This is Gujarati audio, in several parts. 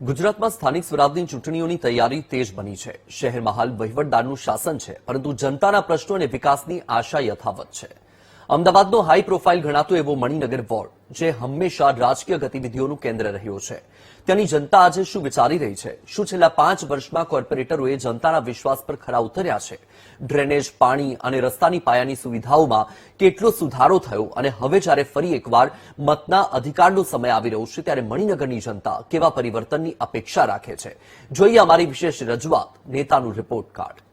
ગુજરાતમાં સ્થાનિક સ્વરાજની ચૂંટણીઓની તૈયારી તેજ બની છે। શહેરમાં હાલ વહીવટદારનું શાસન છે, પરંતુ જનતાના પ્રશ્નો અને વિકાસની આશા યથાવત છે। અમદાવાદનો હાઈ પ્રોફાઇલ ગણાતો એવો મણિનગર વોર્ડ, જે હંમેશા રાજકીય ગતિવિધિઓનું કેન્દ્ર રહ્યો છે, ત્યાંની જનતા આજે શું વિચારી રહી છે? શું છેલ્લા 5 વર્ષમાં કોર્પોરેટરોએ જનતાના વિશ્વાસ પર ખરા ઉતર્યા છે? ડ્રેનેજ, પાણી અને રસ્તાની પાયાની સુવિધાઓમાં કેટલો સુધારો થયો? અને હવે જ્યારે ફરી એકવાર મતના અધિકારનો સમય આવી રહ્યો છે, ત્યારે મણિનગરની જનતા કેવા પરિવર્તનની અપેક્ષા રાખે છે? જોઈએ અમારી વિશેષ રજૂઆત, નેતાનું રિપોર્ટ કાર્ડ।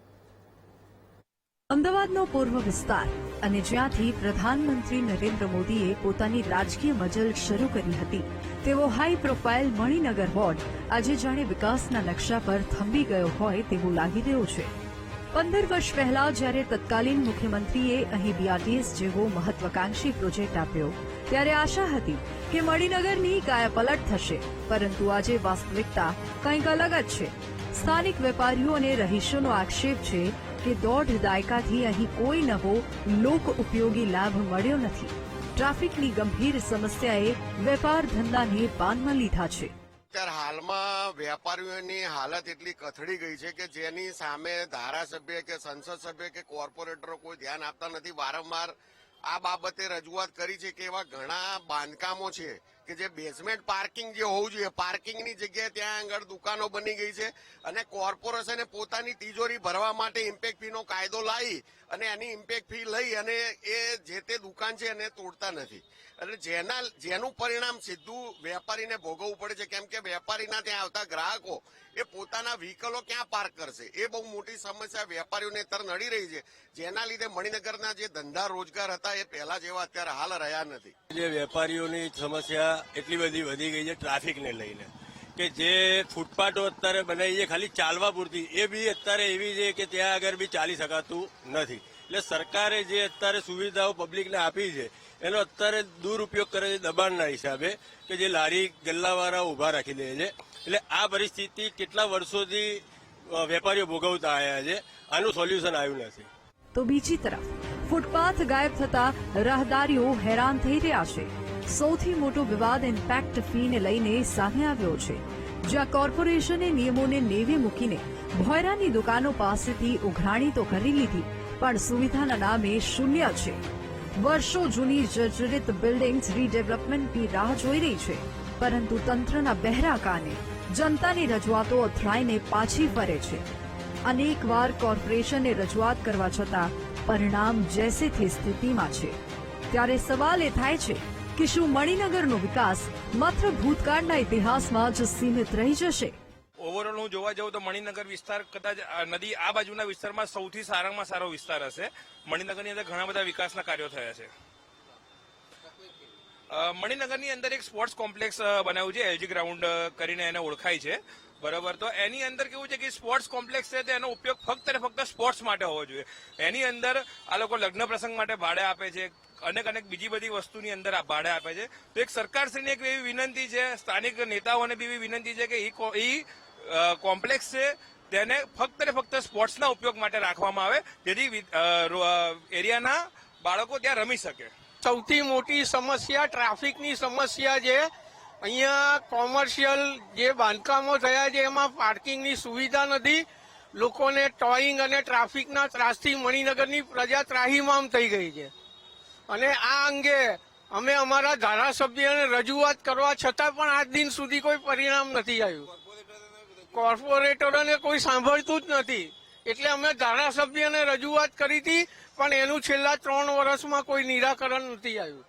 અમદાવાદનો પૂર્વ વિસ્તાર અને જ્યાંથી પ્રધાનમંત્રી નરેન્દ્ર મોદીએ પોતાની રાજકીય મજલ શરૂ કરી હતી, તેવો હાઈ પ્રોફાઇલ મણિનગર વોર્ડ આજે જાણે વિકાસના નકશા પર થંભી ગયો હોય તેવું લાગી રહ્યું છે। 15 વર્ષ પહેલા જ્યારે તત્કાલીન મુખ્યમંત્રીએ અહીં બીઆરટીએસ જેવો મહત્વાકાંક્ષી પ્રોજેક્ટ આપ્યો, ત્યારે આશા હતી કે મણિનગરની કાયાપલટ થશે, પરંતુ આજે વાસ્તવિકતા કંઈક અલગ જ છે। સ્થાનિક વેપારીઓ અને રહીશોનો આક્ષેપ છે કે 1.5 દાયકાથી અહીં કોઈ નવો લોક ઉપયોગી લાભ મળ્યો નથી। ટ્રાફિકની ગંભીર સમસ્યાએ વેપાર ધંધાને બાનમાં લીધા છે। અત્યારે હાલમાં વેપારીઓની હાલત એટલી કથળી ગઈ છે કે જેની સામે ધારાસભ્ય કે સંસદ સભ્ય કે કોર્પોરેટરો કોઈ ધ્યાન આપતા નથી। વારંવાર આ બાબતે રજૂઆત કરી છે કે એવા ઘણા બાંધકામો છે કે જે બેઝમેન્ટ પાર્કિંગ જે હોવું જોઈએ, પાર્કિંગની જગ્યાએ ત્યાં આગળ દુકાનો બની ગઈ છે, અને કોર્પોરેશને પોતાની તિજોરી ભરવા માટે ઇમ્પેક્ટ ફીનો કાયદો લાવી અને એની ઇમ્પેક્ટ ફી લઈ અને એ જે તે દુકાન છે એને તોડતા નથી, અને જેનું પરિણામ સીધું વેપારીને ભોગવવું પડે છે, કેમ કે વેપારીના ત્યાં આવતા ગ્રાહકો એ પોતાના વ્હીકલો ક્યાં પાર્ક કરશે, એ બહુ મોટી સમસ્યા વેપારીઓને તર નડી રહી છે, જેના લીધે મણિનગરના જે ધંધા રોજગાર હતા એ પહેલા જેવા અત્યારે હાલ રહ્યા નથી। જે વેપારીઓની સમસ્યા એટલી બધી વધી ગઈ છે ટ્રાફિકને લઈને, કે જે ફૂટપાથો અત્યારે બનાવી છે ખાલી ચાલવા પૂરતી, એ બી અત્યારે એવી છે કે ત્યાં આગળ બી ચાલી શકાતું નથી। એટલે સરકારે જે અત્યારે સુવિધાઓ પબ્લિકને આપી છે એનો અત્યારે દુરુપયોગ કરે છે દબાણના હિસાબે, કે જે લારી ગલ્લાવાળા ઉભા રાખી દે છે। એટલે આ પરિસ્થિતિ કેટલા વર્ષોથી વેપારીઓ ભોગવતા આવ્યા છે, આનું સોલ્યુશન આવ્યું નથી। તો બીજી તરફ ફૂટપાથ ગાયબ થતા રાહદારીઓ હેરાન થઈ રહ્યા છે। સૌથી મોટો વિવાદ ઇમ્પેક્ટ ફીને લઈને સામે આવ્યો છે, જ્યાં કોર્પોરેશને નિયમોને નેવે મૂકીને ભોયરાની દુકાનો પાસેથી ઉઘરાણી તો કરી લીધી, પણ સુવિધાના નામે શૂન્ય છે। વર્ષો જૂની જર્જરિત બિલ્ડિંગ્સ રીડેવલપમેન્ટની રાહ જોઈ રહી છે, પરંતુ તંત્રના બહેરા કાને જનતાની રજૂઆતો અથડાઈને પાછી ફરે છે। અનેકવાર કોર્પોરેશને રજૂઆત કરવા છતાં પરિણામ જેસે થે સ્થિતિમાં છે। ત્યારે સવાલ એ થાય છે કે શું મણિનગરનો વિકાસ માત્ર ભૂતકાળના ઇતિહાસમાં જ સીમિત રહી જશે? ઓવરઓલ હું જોવા જાઉં તો મણિનગર વિસ્તાર કદાચ નદી આ બાજુના વિસ્તારમાં સૌથી સારામાં સારો વિસ્તાર હશે। મણિનગરની અંદર ઘણા બધા વિકાસના કાર્યો થયા છે। મણિનગરની અંદર એક સ્પોર્ટ્સ કોમ્પ્લેક્સ બનાવ્યું છે, એલજી ગ્રાઉન્ડ કરીને એને ઓળખાય છે, બરાબર। તો એની અંદર કેવું છે કે સ્પોર્ટ્સ કોમ્પ્લેક્સ છે, તેનો ઉપયોગ ફક્ત ને ફક્ત સ્પોર્ટ્સ માટે હોવો જોઈએ। એની અંદર આ લોકો લગ્ન પ્રસંગ માટે ભાડે આપે છે, અનેક બીજી બધી વસ્તુની અંદર ભાડે આપે છે। તો એક સરકારશ્રીની એક એવી વિનંતી છે, સ્થાનિક નેતાઓને બી એવી વિનંતી છે કે એ કોમ્પ્લેક્સ છે તેને ફક્ત ને ફક્ત સ્પોર્ટ્સના ઉપયોગ માટે રાખવામાં આવે, જેથી એરિયાના બાળકો ત્યાં રમી શકે। સૌથી મોટી સમસ્યા ટ્રાફિકની સમસ્યા છે। અહીંયા કોમર્શિયલ જે બાંધકામો થયા છે એમાં પાર્કિંગની સુવિધા નથી। લોકોને ટોઈંગ અને ટ્રાફિકના ત્રાસથી મણિનગરની પ્રજા ત્રાહિમામ થઈ ગઈ છે, અને આ અંગે અમે અમારા ધારાસભ્યને રજૂઆત કરવા છતાં પણ આજ દિન સુધી કોઈ પરિણામ નથી આવ્યું। કોર્પોરેટરોને કોઈ સાંભળતું જ નથી, એટલે અમે ધારાસભ્યને રજૂઆત કરી હતી, પણ એનું છેલ્લા 3 વર્ષમાં કોઈ નિરાકરણ નથી આવ્યું।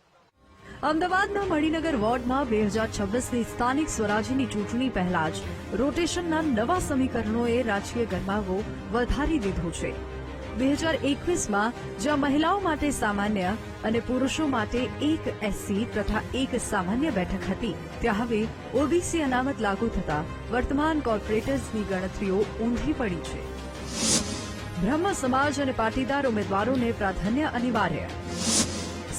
અમદાવાદના મણિનગર વોર્ડમાં 2026ની સ્થાનિક સ્વરાજ્યની ચૂંટણી પહેલા જ રોટેશનના નવા સમીકરણોએ રાજકીય ગરમાવો વધારી દીધો છે। 2021માં જ્યાં મહિલાઓ માટે સામાન્ય અને પુરુષો માટે એક એસસી તથા એક સામાન્ય બેઠક હતી, ત્યાં હવે ઓબીસી અનામત લાગુ થતા વર્તમાન કોર્પોરેટર્સની ગણતરીઓ ઊંધી પડી છે। બ્રહ્મ સમાજ અને પાટીદાર ઉમેદવારોને પ્રાધાન્ય અનિવાર્ય,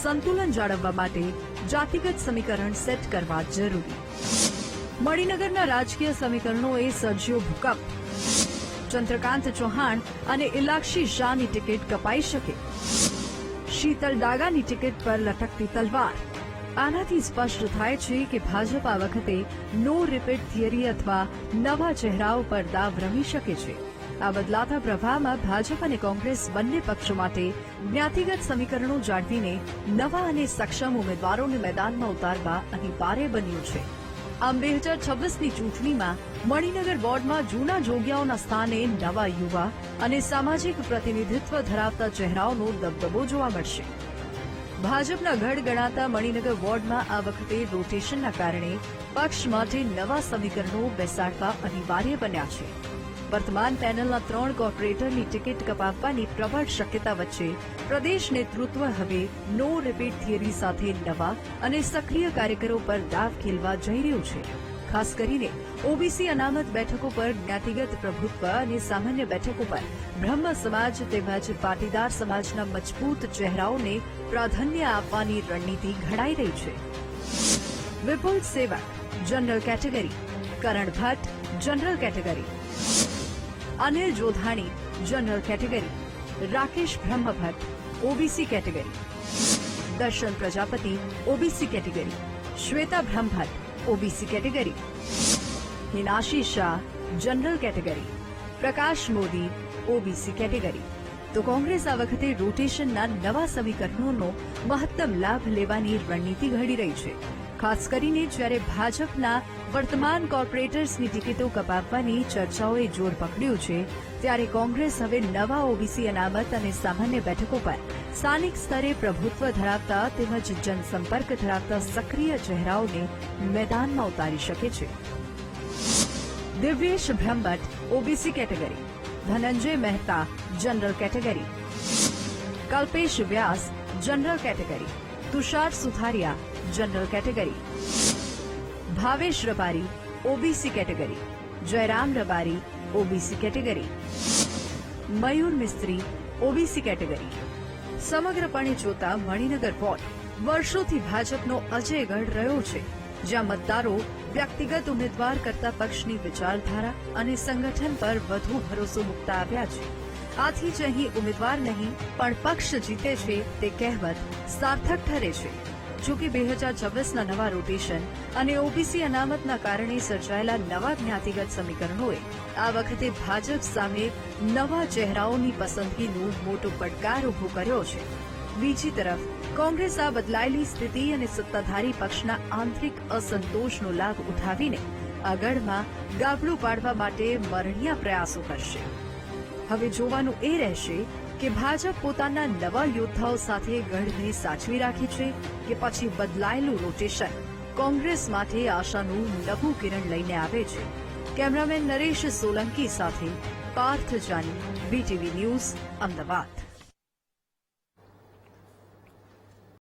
સંતુલન જાળવવા માટે જાતિગત સમીકરણ સેટ કરવા જરૂરી। મણિનગરના રાજકીય સમીકરણોએ સર્જ્યો ભૂકંપ। ચંદ્રકાંત ચૌહાણ અને ઇલાક્ષી શાહની ટિકિટ કપાઈ શકે, શીતલ ડાગાની ટિકિટ પર લટકતી તલવાર આનાથી સ્પષ્ટ થાય છે કે ભાજપ આ વખતે નો રિપીટ થિયરી અથવા નવા ચહેરાઓ પર દાવ રમી શકે છે. આ બદલાતા પ્રવાહમાં ભાજપ અને કોંગ્રેસ બંને પક્ષો માટે જ્ઞાતિગત સમીકરણો જાળવીને નવા અને સક્ષમ ઉમેદવારોને મેદાનમાં ઉતારવા અનિવાર્ય બન્યું છે. આમ 2026ની ચૂંટણીમાં મણિનગર વોર્ડમાં જૂના જોગિયાઓના સ્થાને નવા યુવા અને સામાજિક પ્રતિનિધિત્વ ધરાવતા ચહેરાઓનો દબદબો જોવા મળશે. ભાજપના ગઢ ગણાતા મણિનગર વોર્ડમાં આ વખતે રોટેશનના કારણે પક્ષ માટે નવા સમીકરણો બેસાડવા અનિવાર્ય બન્યા છે. વર્તમાન પેનલના 3 કોર્પોરેટરની ટિકિટ કપાવવાની પ્રબળ શક્યતા વચ્ચે પ્રદેશ નેતૃત્વ હવે નો રિપીટ થિયરી સાથે નવા અને સક્રિય કાર્યકરો પર દાવ ખેલવા જઈ રહ્યું છે. ખાસ કરીને ઓબીસી અનામત બેઠકો પર જ્ઞાતિગત પ્રભુત્વ અને સામાન્ય બેઠકો પર બ્રહ્મ સમાજ તેમજ પાટીદાર સમાજના મજબૂત ચહેરાઓને પ્રાધાન્ય આપવાની રણનીતિ ઘડાઈ રહી છે. Vipul Sevak general category, Karan Bhatt general category, Anil Jodhani general category, Rakesh Brahmbhatt OBC category, Darshan Prajapati OBC category, Shweta Brahmbhatt OBC category, Hinashi Shah general category, Prakash Modi OBC category. તો કોંગ્રેસ આ વખતે રોટેશનના નવા સમીકરણોનો મહત્તમ લાભ લેવાની રણનીતિ ઘડી રહી છે. ખાસ કરીને જ્યારે ભાજપના વર્તમાન કોર્પોરેટર્સની ટિકિટો કપાવવાની ચર્ચાઓએ જોર પકડ્યું છે, ત્યારે કોંગ્રેસ હવે નવા ઓબીસી અનામત અને સામાન્ય બેઠકો પર સ્થાનિક સ્તરે પ્રભુત્વ ધરાવતા તેમજ જનસંપર્ક ધરાવતા સક્રિય ચહેરાઓને મેદાનમાં ઉતારી શકે છે. Divyesh Brahmbhatt OBC category, Dhananjay Mehta general category, Kalpesh Vyas general category, Tushar Sutariya general category, Bhavesh Rabari OBC category, Jayram Rabari OBC category, Mayur Mistry OBC category. સમગ્રપણે જોતા મણિનગર વોર્ડ વર્ષોથી ભાજપનો અજયગઢ રહ્યો છે, જ્યાં મતદારો વ્યક્તિગત ઉમેદવાર કરતા પક્ષની વિચારધારા અને સંગઠન પર વધુ ભરોસો મૂકતા આવ્યા છે. આથી જ અહીં ઉમેદવાર નહીં પણ પક્ષ જીતે છે તે કહેવત સાર્થક ઠરે છે. જોકે 2026ના નવા રોટેશન અને ઓબીસી અનામતના કારણે સર્જાયેલા નવા જ્ઞાતિગત સમીકરણોએ આ વખતે ભાજપ સામે નવા ચહેરાઓની પસંદગીનું મોટો પડકાર ઉભો કર્યો છે. બીજી તરફ કોંગ્રેસ આ બદલાયેલી સ્થિતિ અને સત્તાધારી પક્ષના આંતરિક અસંતોષનો લાભ ઉઠાવીને આગળમાં ગાબડું પાડવા માટે મરણિયા પ્રયાસો કરશે. હવે જોવાનું એ રહેશે કે ભાજપ પોતાના નવા યોદ્ધાઓ સાથે ગઢને સાચવી રાખે છે કે પછી બદલાયેલું રોટેશન કોંગ્રેસ માટે આશાનું નવું કિરણ લઈને આવે છે. કેમેરામેન નરેશ સોલંકી સાથે પાર્થ જાની, BTV ન્યૂઝ, અમદાવાદ.